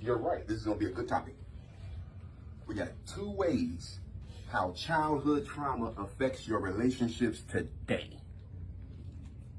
You're right. This is going to be a good topic. We got 2 ways how childhood trauma affects your relationships today.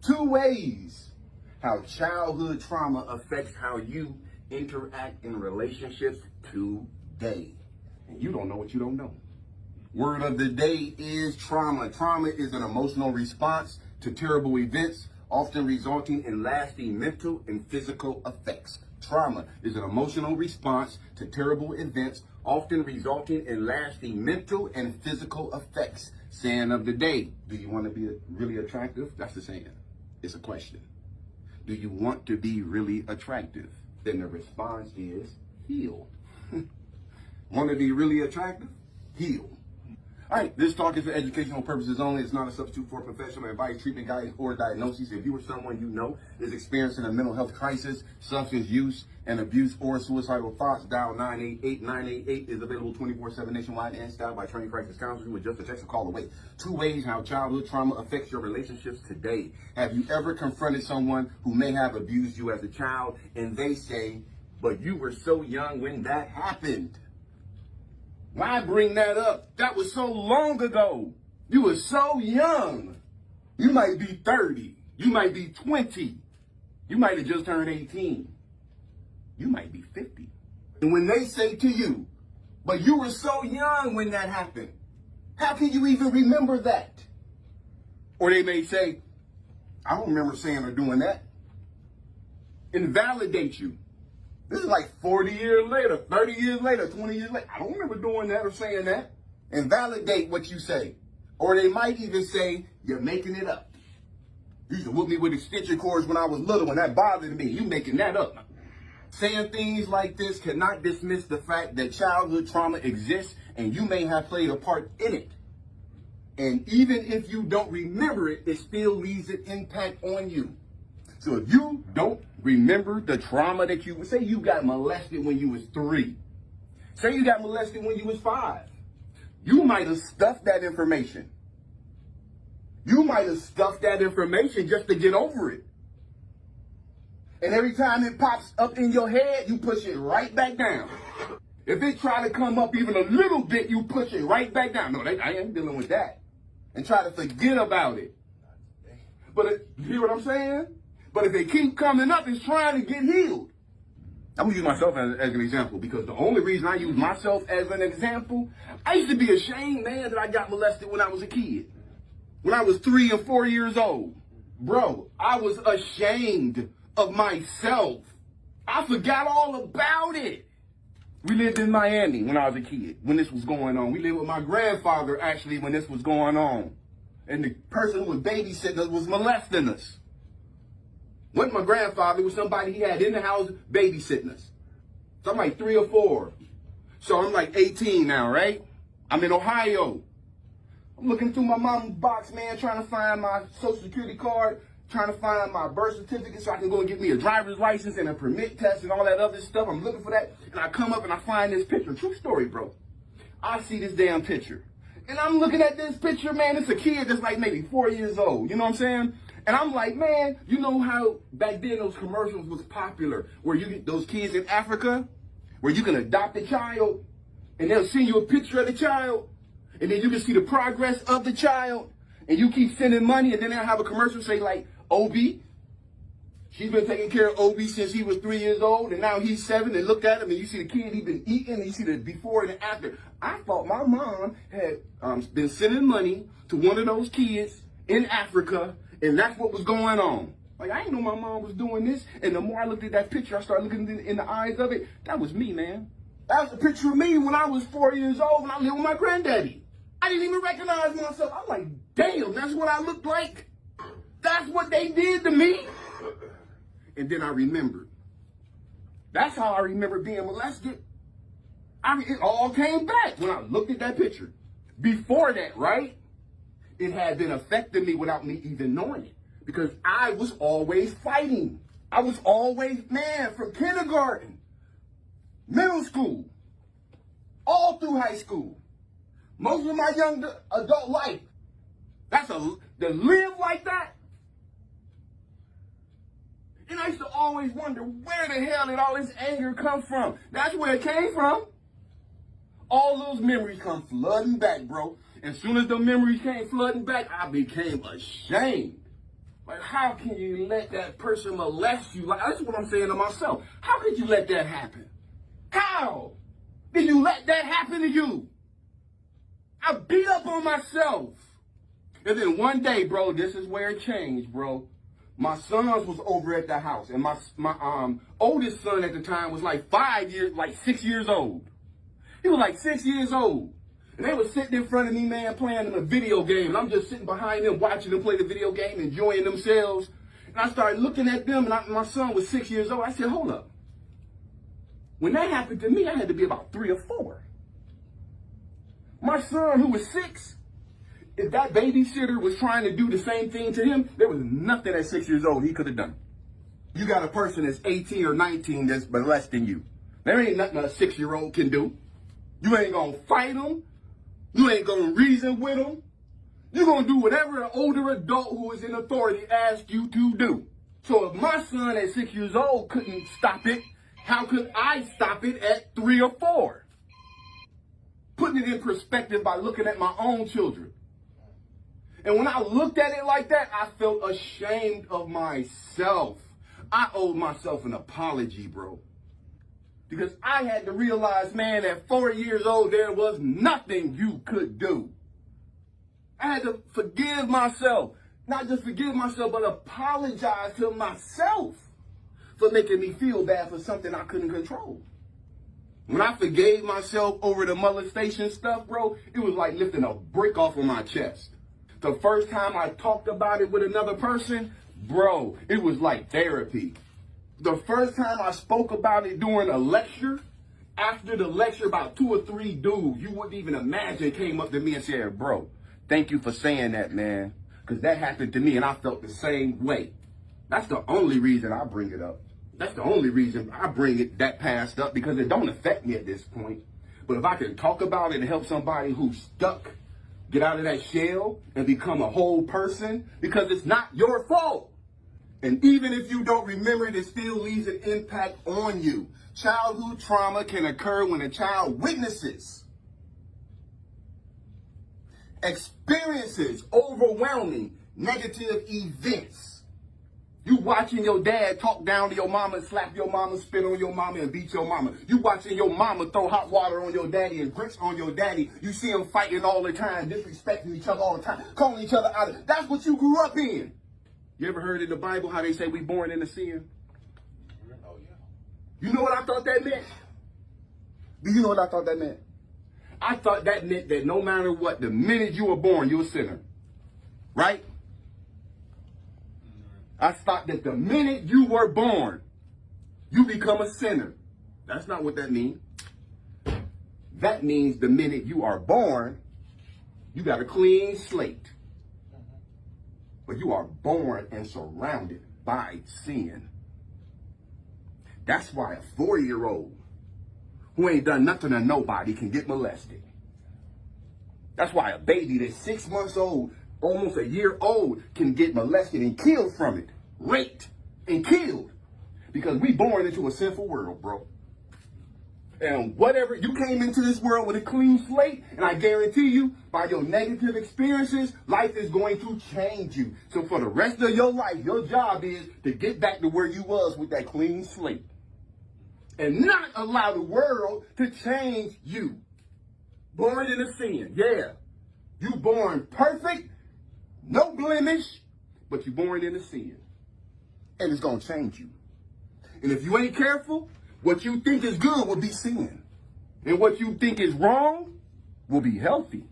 2 ways how childhood trauma affects how you interact in relationships today. And you don't know what you don't know. Word of the day is trauma. Trauma is an emotional response to terrible events, often resulting in lasting mental and physical effects. Trauma is an emotional response to terrible events, often resulting in lasting mental and physical effects. Saying of the day, do you want to be really attractive? That's the saying. It's a question. Do you want to be really attractive? Then the response is heal. Want to be really attractive? Heal. All right, this talk is for educational purposes only. It's not a substitute for professional advice, treatment, guidance, or diagnosis. If you or someone you know is experiencing a mental health crisis, substance use and abuse, or suicidal thoughts, dial 988. 988 is available 24/7 nationwide and staffed by trained crisis counselors with just a text or call away. 2 ways how childhood trauma affects your relationships today. Have you ever confronted someone who may have abused you as a child and they say, but you were so young when that happened? Why bring that up? That was so long ago. You were so young. You might be 30. You might be 20. You might have just turned 18. You might be 50. And when they say to you, but you were so young when that happened, how can you even remember that? Or they may say, I don't remember saying or doing that. Invalidate you. This is like 40 years later, 30 years later, 20 years later. I don't remember doing that or saying that. And validate what you say. Or they might even say, you're making it up. You used to whoop me with extension cords when I was little and that bothered me. You making that up. Saying things like this cannot dismiss the fact that childhood trauma exists and you may have played a part in it. And even if you don't remember it, it still leaves an impact on you. So if you don't remember the trauma that you, say you got molested when you was 3. Say you got molested when you was 5. You might have stuffed that information. You might have stuffed that information just to get over it. And every time it pops up in your head, you push it right back down. If it try to come up even a little bit, you push it right back down. No, I ain't dealing with that. And try to forget about it. But you hear what I'm saying? But if they keep coming up, it's trying to get healed. I'm going to use myself as an example because the only reason I use myself as an example, I used to be ashamed, man, that I got molested when I was a kid. When I was 3 and 4 years old. Bro, I was ashamed of myself. I forgot all about it. We lived in Miami when I was a kid, when this was going on. We lived with my grandfather, actually, when this was going on. And the person who was babysitting us was molesting us. Wasn't my grandfather, it was somebody he had in the house babysitting us. So I'm like 3 or 4. So I'm like 18 now, right? I'm in Ohio. I'm looking through my mom's box, man, trying to find my social security card, trying to find my birth certificate so I can go and get me a driver's license and a permit test and all that other stuff. I'm looking for that. And I come up and I find this picture. True story, bro. I see this damn picture. And I'm looking at this picture, man. It's a kid that's like maybe 4 years old. You know what I'm saying? And I'm like, man, you know how back then those commercials was popular where you get those kids in Africa where you can adopt a child and they'll send you a picture of the child and then you can see the progress of the child and you keep sending money and then they'll have a commercial say like, Obi, she's been taking care of Obi since he was 3 years old and now he's 7 and look at him and you see the kid he's been eating and you see the before and the after. I thought my mom had been sending money to one of those kids in Africa and that's what was going on. Like, I didn't know my mom was doing this. And the more I looked at that picture, I started looking in the eyes of it. That was me, man. That was a picture of me when I was 4 years old when I lived with my granddaddy. I didn't even recognize myself. I'm like, damn, that's what I looked like. That's what they did to me. And then I remembered. That's how I remember being molested. It all came back when I looked at that picture. Before that, right? It had been affecting me without me even knowing it. Because I was always fighting. I was always, man, from kindergarten, middle school, all through high school, most of my young adult life. To live like that. And I used to always wonder, where the hell did all this anger come from? That's where it came from. All those memories come flooding back, bro. As soon as the memories came flooding back, I became ashamed. Like, how can you let that person molest you? Like, that's what I'm saying to myself. How could you let that happen? How did you let that happen to you? I beat up on myself. And then one day, bro, this is where it changed, bro. My sons was over at the house, and my oldest son at the time was like 6 years old. He was like 6 years old. And they were sitting in front of me, man, playing a video game. And I'm just sitting behind them, watching them play the video game, enjoying themselves. And I started looking at them, and my son was 6 years old. I said, hold up. When that happened to me, I had to be about 3 or 4. My son, who was 6, if that babysitter was trying to do the same thing to him, there was nothing at 6 years old he could have done. You got a person that's 18 or 19 that's molesting you. There ain't nothing a 6-year-old can do. You ain't gonna fight him. You ain't gonna reason with him. You're gonna do whatever an older adult who is in authority asks you to do. So if my son at 6 years old couldn't stop it, how could I stop it at 3 or 4? Putting it in perspective by looking at my own children. And when I looked at it like that, I felt ashamed of myself. I owed myself an apology, bro. Because I had to realize, man, at 4 years old, there was nothing you could do. I had to forgive myself. Not just forgive myself, but apologize to myself for making me feel bad for something I couldn't control. When I forgave myself over the molestation stuff, bro, it was like lifting a brick off of my chest. The first time I talked about it with another person, bro, it was like therapy. The first time I spoke about it during a lecture, after the lecture, about 2 or 3 dudes you wouldn't even imagine came up to me and said, bro, thank you for saying that, man. Because that happened to me and I felt the same way. That's the only reason I bring it up. That's the only reason I bring it that past up, because it don't affect me at this point. But if I can talk about it and help somebody who's stuck get out of that shell and become a whole person, because it's not your fault. And even if you don't remember it, it still leaves an impact on you. Childhood trauma can occur when a child witnesses, experiences overwhelming negative events. You watching your dad talk down to your mama, slap your mama, spit on your mama, and beat your mama. You watching your mama throw hot water on your daddy and grits on your daddy. You see them fighting all the time, disrespecting each other all the time, calling each other out. That's what you grew up in. You ever heard in the Bible how they say we born into sin? Oh, yeah. You know what I thought that meant? Do you know what I thought that meant? I thought that meant that no matter what, the minute you were born, you're a sinner. Right? I thought that the minute you were born, you become a sinner. That's not what that means. That means the minute you are born, you got a clean slate. But you are born and surrounded by sin. That's why a 4-year-old who ain't done nothing to nobody can get molested. That's why a baby that's 6 months old, almost a year old, can get molested and killed from it. Raped and killed. Because we born into a sinful world, bro. And whatever, you came into this world with a clean slate, and I guarantee you, by your negative experiences, life is going to change you. So for the rest of your life, your job is to get back to where you was with that clean slate. And not allow the world to change you. Born in a sin, yeah. You born perfect, no blemish, but you born in a sin. And it's going to change you. And if you ain't careful, what you think is good will be sin. And what you think is wrong will be healthy.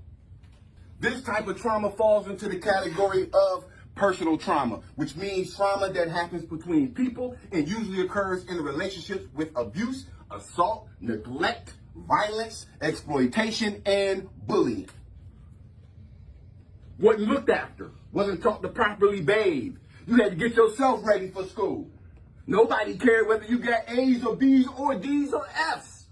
This type of trauma falls into the category of personal trauma, which means trauma that happens between people and usually occurs in relationships with abuse, assault, neglect, violence, exploitation, and bullying. Wasn't looked after, wasn't taught to properly bathe. You had to get yourself ready for school. Nobody cared whether you got A's or B's or D's or F's.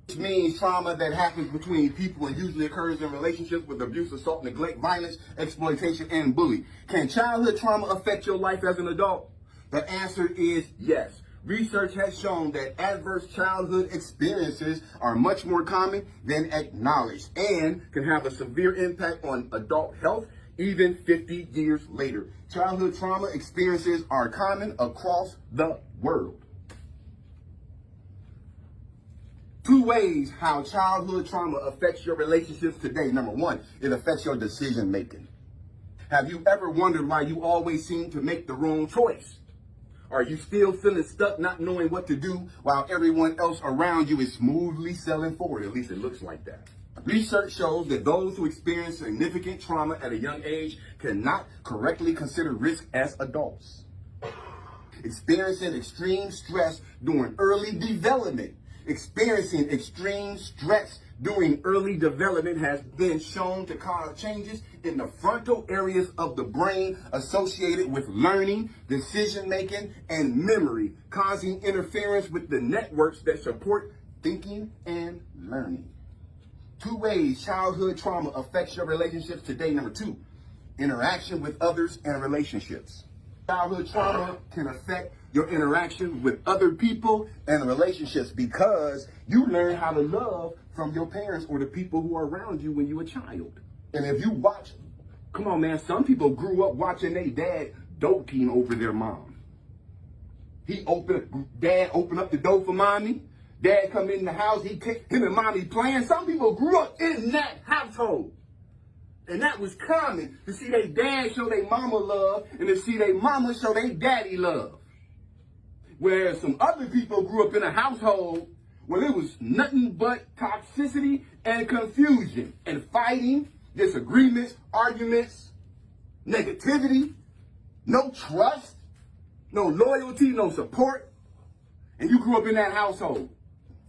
Which means trauma that happens between people and usually occurs in relationships with abuse, assault, neglect, violence, exploitation, and bullying. Can childhood trauma affect your life as an adult? The answer is yes. Research has shown that adverse childhood experiences are much more common than acknowledged and can have a severe impact on adult health even 50 years later. Childhood trauma experiences are common across the world. 2 ways how childhood trauma affects your relationships today. Number 1, it affects your decision making. Have you ever wondered why you always seem to make the wrong choice? Are you still feeling stuck, not knowing what to do, while everyone else around you is smoothly sailing forward? At least it looks like that. Research shows that those who experience significant trauma at a young age cannot correctly consider risk as adults. Experiencing extreme stress during early development. Experiencing extreme stress during early development has been shown to cause changes in the frontal areas of the brain associated with learning, decision-making, and memory, causing interference with the networks that support thinking and learning. 2 ways childhood trauma affects your relationships today. Number 2, interaction with others and relationships. Childhood trauma can affect your interaction with other people and relationships because you learn how to love from your parents or the people who are around you when you were a child. And if you watch, come on, man, some people grew up watching their dad doting over their mom. Dad opened up the door for mommy. Dad come in the house, him and mommy playing. Some people grew up in that household. And that was common, to see their dad show their mama love and to see their mama show their daddy love. Whereas some other people grew up in a household where it was nothing but toxicity and confusion and fighting, disagreements, arguments, negativity, no trust, no loyalty, no support. And you grew up in that household.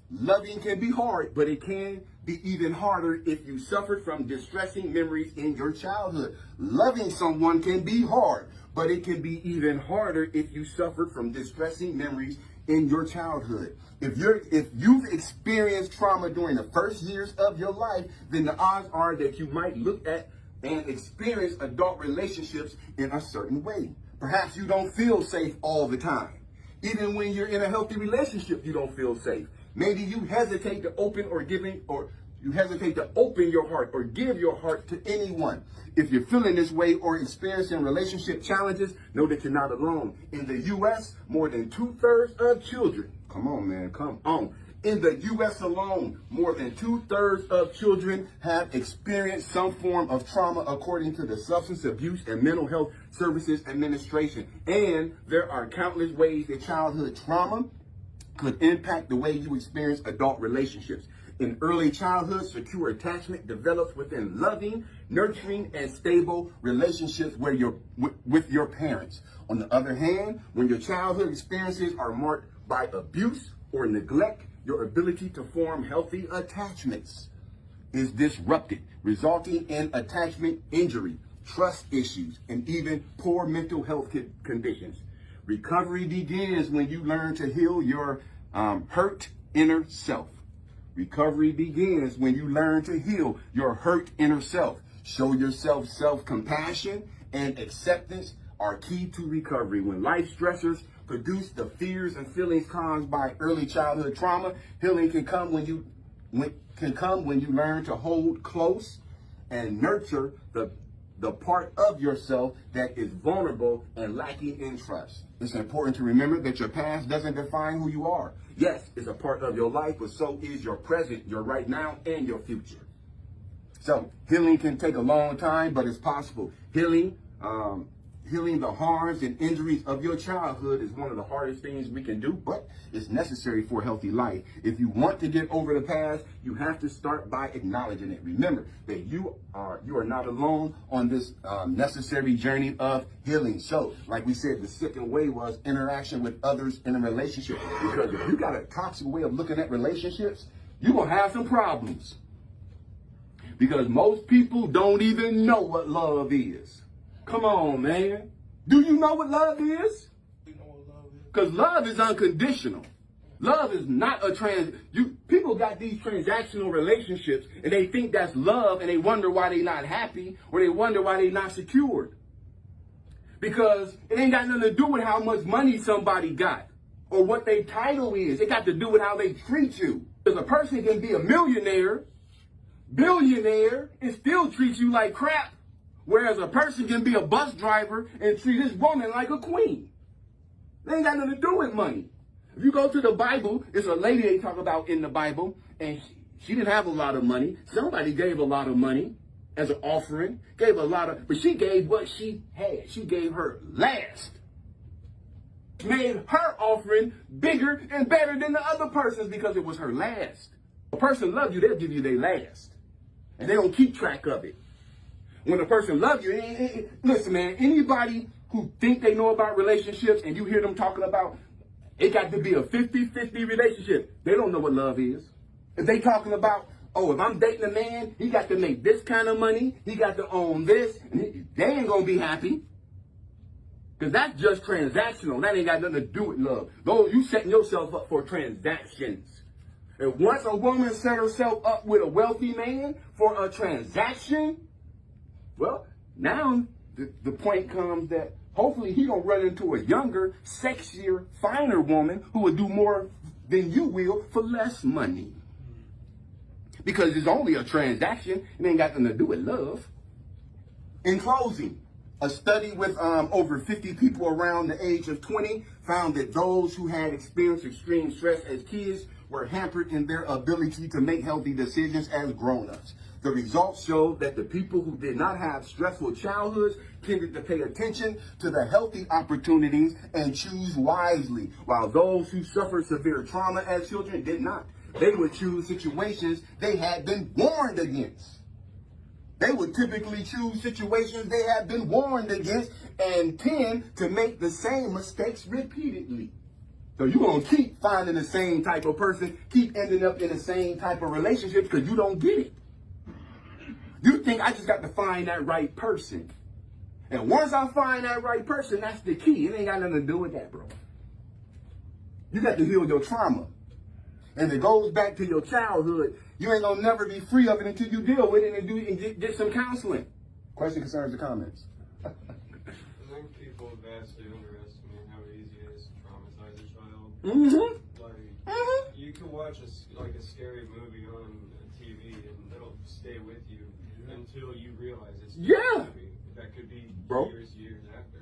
Loving can be hard, but it can be even harder if you suffered from distressing memories in your childhood. Loving someone can be hard, but it can be even harder if you suffered from distressing memories in your childhood. If you've experienced trauma during the first years of your life, then the odds are that you might look at and experience adult relationships in a certain way. Perhaps you don't feel safe all the time. Even when you're in a healthy relationship, you don't feel safe. Maybe you hesitate to open your heart or give your heart to anyone. If you're feeling this way or experiencing relationship challenges, know that you're not alone. In the U.S., more than 2/3 of children, come on, man, come on. In the U.S. alone, more than 2/3 of children have experienced some form of trauma, according to the Substance Abuse and Mental Health Services Administration. And there are countless ways that childhood trauma could impact the way you experience adult relationships. In early childhood, secure attachment develops within loving, nurturing, and stable relationships with your parents. On the other hand, when your childhood experiences are marked by abuse or neglect, your ability to form healthy attachments is disrupted, resulting in attachment injury, trust issues, and even poor mental health conditions. Recovery begins when you learn to heal your hurt inner self. Recovery begins when you learn to heal your hurt inner self. Show yourself self-compassion and acceptance are key to recovery. When life stressors produce the fears and feelings caused by early childhood trauma, healing can come when you learn to hold close and nurture the part of yourself that is vulnerable and lacking in trust. It's important to remember that your past doesn't define who you are. Yes, it's a part of your life, but so is your present, your right now, and your future. So healing can take a long time, but it's possible. Healing the harms and injuries of your childhood is one of the hardest things we can do, but it's necessary for a healthy life. If you want to get over the past, you have to start by acknowledging it. Remember that you are not alone on this necessary journey of healing. So, like we said, the second way was interaction with others in a relationship. Because if you got a toxic way of looking at relationships, you're going to have some problems. Because most people don't even know what love is. Come on, man. Do you know what love is? Because love is unconditional. Love is not people got these transactional relationships and they think that's love and they wonder why they're not happy or they wonder why they're not secured. Because it ain't got nothing to do with how much money somebody got or what their title is. It got to do with how they treat you. Because a person can be a millionaire, billionaire, and still treat you like crap. Whereas a person can be a bus driver and treat his woman like a queen. They ain't got nothing to do with money. If you go to the Bible, there's a lady they talk about in the Bible, and she didn't have a lot of money. Somebody gave a lot of money as an offering, but she gave what she had. She gave her last. Made her offering bigger and better than the other person's because it was her last. A person loves you, they'll give you their last. And they don't keep track of it. When a person loves you, listen, man, anybody who think they know about relationships and you hear them talking about it got to be a 50-50 relationship, they don't know what love is. If they talking about, oh, if I'm dating a man, he got to make this kind of money, he got to own this, and they ain't going to be happy. Because that's just transactional. That ain't got nothing to do with love. Though you setting yourself up for transactions. And once a woman set herself up with a wealthy man for a transaction, well, now the point comes that hopefully he don't run into a younger, sexier, finer woman who will do more than you will for less money. Because it's only a transaction. It ain't got nothing to do with love. In closing, a study with over 50 people around the age of 20 found that those who had experienced extreme stress as kids were hampered in their ability to make healthy decisions as grown-ups. The results showed that the people who did not have stressful childhoods tended to pay attention to the healthy opportunities and choose wisely, while those who suffered severe trauma as children did not. They would choose situations they had been warned against. They would typically choose situations they had been warned against and tend to make the same mistakes repeatedly. So you're going to keep finding the same type of person, keep ending up in the same type of relationship because you don't get it. You think I just got to find that right person. And once I find that right person, that's the key. It ain't got nothing to do with that, bro. You got to heal your trauma. And it goes back to your childhood. You ain't gonna never be free of it until you deal with it and get some counseling. Question, concerns, or comments? I think people vastly underestimate how easy it is to traumatize a child. Mm-hmm. Like, you can watch a scary movie on TV and it'll stay with you until you realize it's a movie. That could be years after.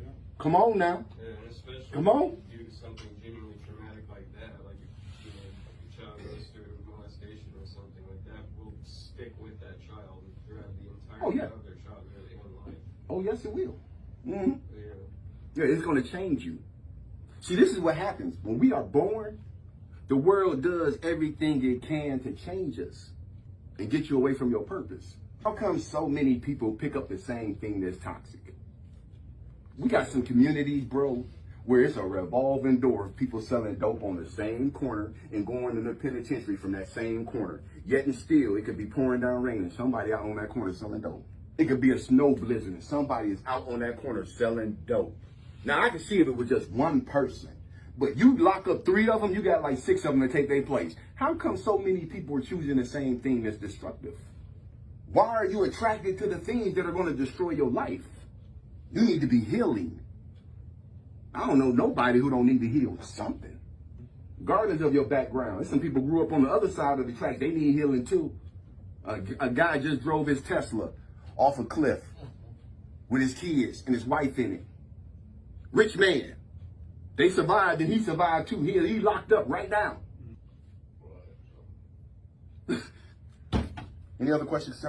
Yeah. Come on now. And especially come on. If you do something genuinely traumatic like that, like a child goes through molestation or something like that, will stick with that child throughout the entirety of their childhood and life. Oh, yes, it will. Mm-hmm. Yeah, it's going to change you. See, this is what happens. When we are born, the world does everything it can to change us and get you away from your purpose. How come so many people pick up the same thing that's toxic? We got some communities, bro, where it's a revolving door of people selling dope on the same corner and going to the penitentiary from that same corner. Yet and still, it could be pouring down rain and somebody out on that corner selling dope. It could be a snow blizzard and somebody is out on that corner selling dope. Now, I can see if it was just one person, but you lock up 3 of them, you got like 6 of them to take their place. How come so many people are choosing the same thing that's destructive? Why are you attracted to the things that are going to destroy your life? You need to be healing. I don't know nobody who don't need to heal something. Regardless of your background. There's some people grew up on the other side of the track. They need healing too. A guy just drove his Tesla off a cliff with his kids and his wife in it. Rich man. They survived and he survived too. He locked up right now. Any other questions?